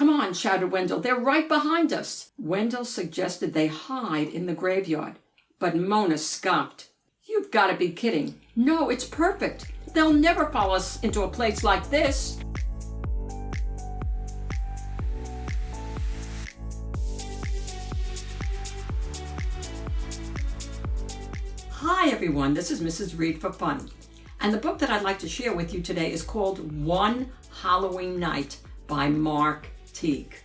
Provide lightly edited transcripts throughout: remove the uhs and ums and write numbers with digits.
Come on, shouted Wendell. They're right behind us. Wendell suggested they hide in the graveyard, but Mona scoffed. You've got to be kidding. No, it's perfect. They'll never follow us into a place like this. Hi everyone, this is Mrs. Reed for Fun. And the book that I'd like to share with you today is called One Halloween Night by Mark Teague.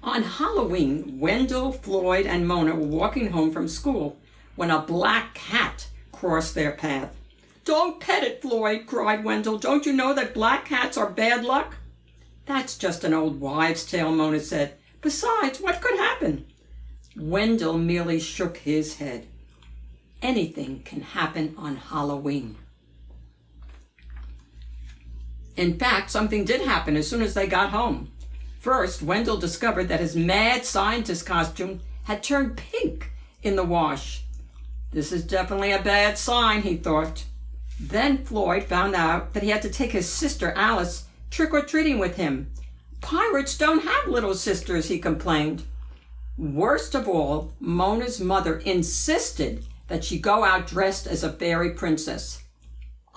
On Halloween, Wendell, Floyd, and Mona were walking home from school when a black cat crossed their path. Don't pet it, Floyd, cried Wendell. Don't you know that black cats are bad luck? That's just an old wives' tale, Mona said. Besides, what could happen? Wendell merely shook his head. Anything can happen on Halloween. In fact, something did happen as soon as they got home. First, Wendell discovered that his mad scientist costume had turned pink in the wash. This is definitely a bad sign, he thought. Then Floyd found out that he had to take his sister Alice trick-or-treating with him. Pirates don't have little sisters, he complained. Worst of all, Mona's mother insisted that she go out dressed as a fairy princess.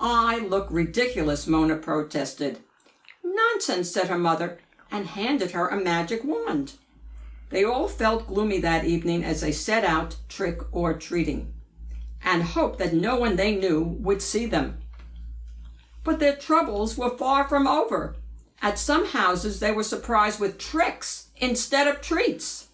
I look ridiculous, Mona protested. Nonsense, said her mother, and handed her a magic wand. They all felt gloomy that evening as they set out trick-or-treating, and hoped that no one they knew would see them. But their troubles were far from over. At some houses, they were surprised with tricks instead of treats.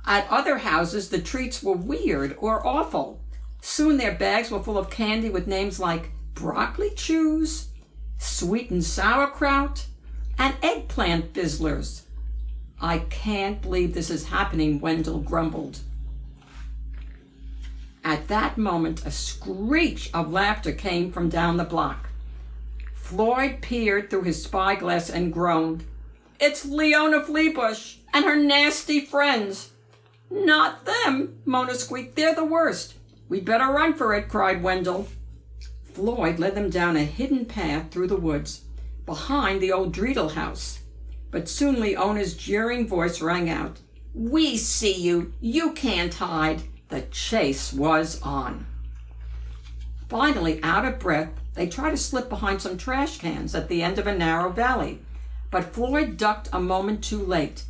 At other houses, the treats were weird or awful. Soon their bags were full of candy with names like broccoli chews, sweetened sauerkraut, and eggplant fizzlers. I can't believe this is happening, Wendell grumbled. At that moment, a screech of laughter came from down the block. Floyd peered through his spyglass and groaned. It's Leona Fleabush and her nasty friends. Not them, Mona squeaked. They're the worst. We'd better run for it, cried Wendell. Floyd led them down a hidden path through the woods, behind the old Dreidel house. But soon Leona's jeering voice rang out. We see you. You can't hide. The chase was on. Finally, out of breath, they tried to slip behind some trash cans at the end of a narrow valley. But Floyd ducked a moment too late,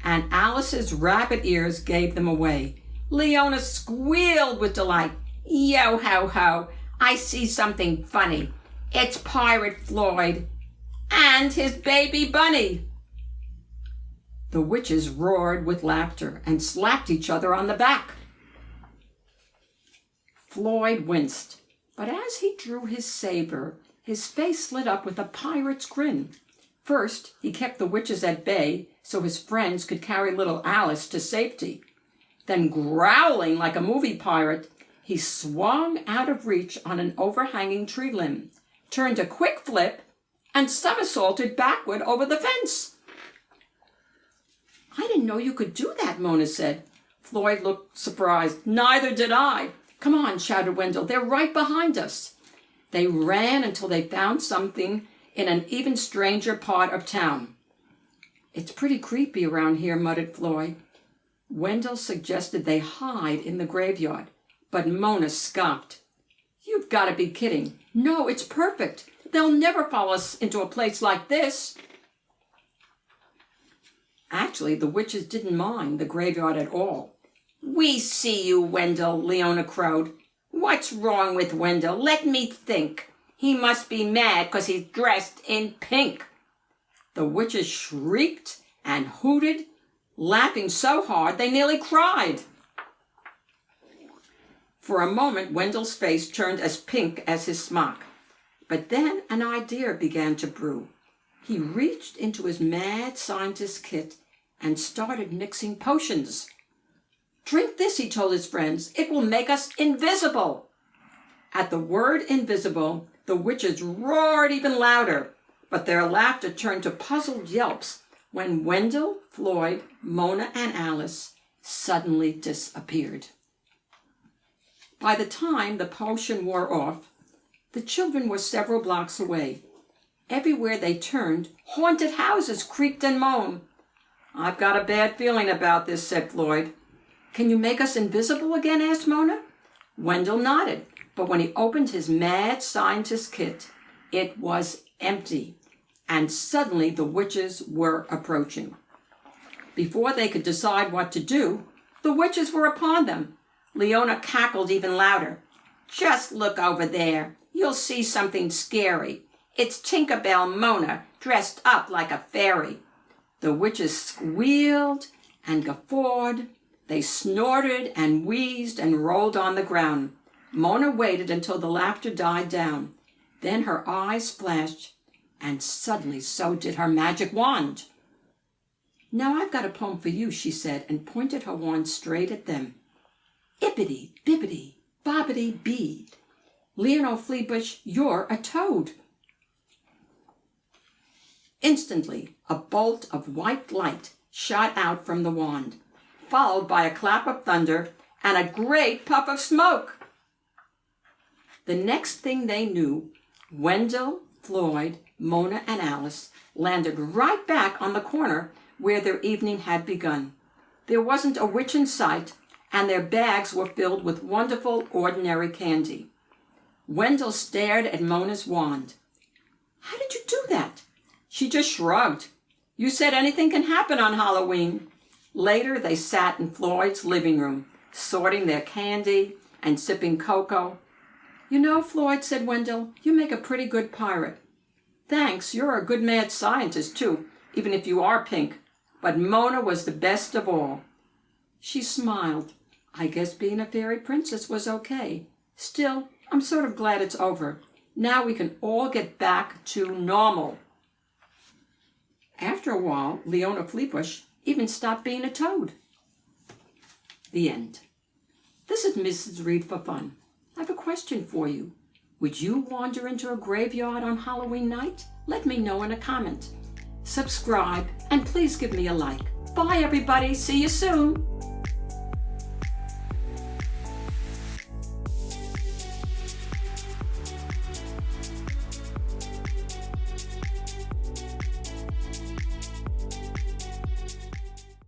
and Alice's rabbit ears gave them away. Leona squealed with delight. Yo ho ho, I see something funny. It's Pirate Floyd and his baby bunny. The witches roared with laughter and slapped each other on the back. Floyd winced, but as he drew his saber, his face lit up with a pirate's grin. First, he kept the witches at bay so his friends could carry little Alice to safety. Then, growling like a movie pirate, he swung out of reach on an overhanging tree limb, turned a quick flip, and somersaulted backward over the fence. I didn't know you could do that, Mona said. Floyd looked surprised. Neither did I. Come on, shouted Wendell. They're right behind us. They ran until they found something in an even stranger part of town. It's pretty creepy around here, muttered Floyd. Wendell suggested they hide in the graveyard, but Mona scoffed. You've got to be kidding. No, it's perfect. They'll never follow us into a place like this. Actually, the witches didn't mind the graveyard at all. We see you, Wendell, Leona crowed. What's wrong with Wendell? Let me think. He must be mad because he's dressed in pink. The witches shrieked and hooted, laughing so hard they nearly cried. For a moment, Wendell's face turned as pink as his smock. But then an idea began to brew. He reached into his mad scientist kit and started mixing potions. Drink this, he told his friends. It will make us invisible. At the word invisible, the witches roared even louder, but their laughter turned to puzzled yelps when Wendell, Floyd, Mona, and Alice suddenly disappeared. By the time the potion wore off, the children were several blocks away. Everywhere they turned, haunted houses creaked and moaned. "I've got a bad feeling about this," said Floyd. "Can you make us invisible again?" asked Mona. Wendell nodded, but when he opened his mad scientist kit, it was empty, and suddenly the witches were approaching. Before they could decide what to do, the witches were upon them. Leona cackled even louder. "Just look over there. You'll see something scary. It's Tinkerbell Mona dressed up like a fairy." The witches squealed and guffawed. They snorted and wheezed and rolled on the ground. Mona waited until the laughter died down. Then her eyes flashed, and suddenly so did her magic wand. "Now I've got a poem for you," she said, and pointed her wand straight at them. "Ippity, bippity, bobbity, bee. Leonard Fleabush, you're a toad." Instantly, a bolt of white light shot out from the wand, followed by a clap of thunder and a great puff of smoke. The next thing they knew, Wendell, Floyd, Mona, and Alice landed right back on the corner where their evening had begun. There wasn't a witch in sight, and their bags were filled with wonderful, ordinary candy. Wendell stared at Mona's wand. "How did you do that?" She just shrugged. "You said anything can happen on Halloween." Later, they sat in Floyd's living room, sorting their candy and sipping cocoa. "You know, Floyd," said Wendell, "you make a pretty good pirate." "Thanks, you're a good mad scientist, too, even if you are pink. But Mona was the best of all." She smiled. "I guess being a fairy princess was okay. Still, I'm sort of glad it's over. Now we can all get back to normal." After a while, Leona Fleabush even stopped being a toad. The end. This is Mrs. Reed for Fun. I have a question for you. Would you wander into a graveyard on Halloween night? Let me know in a comment. Subscribe, and please give me a like. Bye, everybody. See you soon.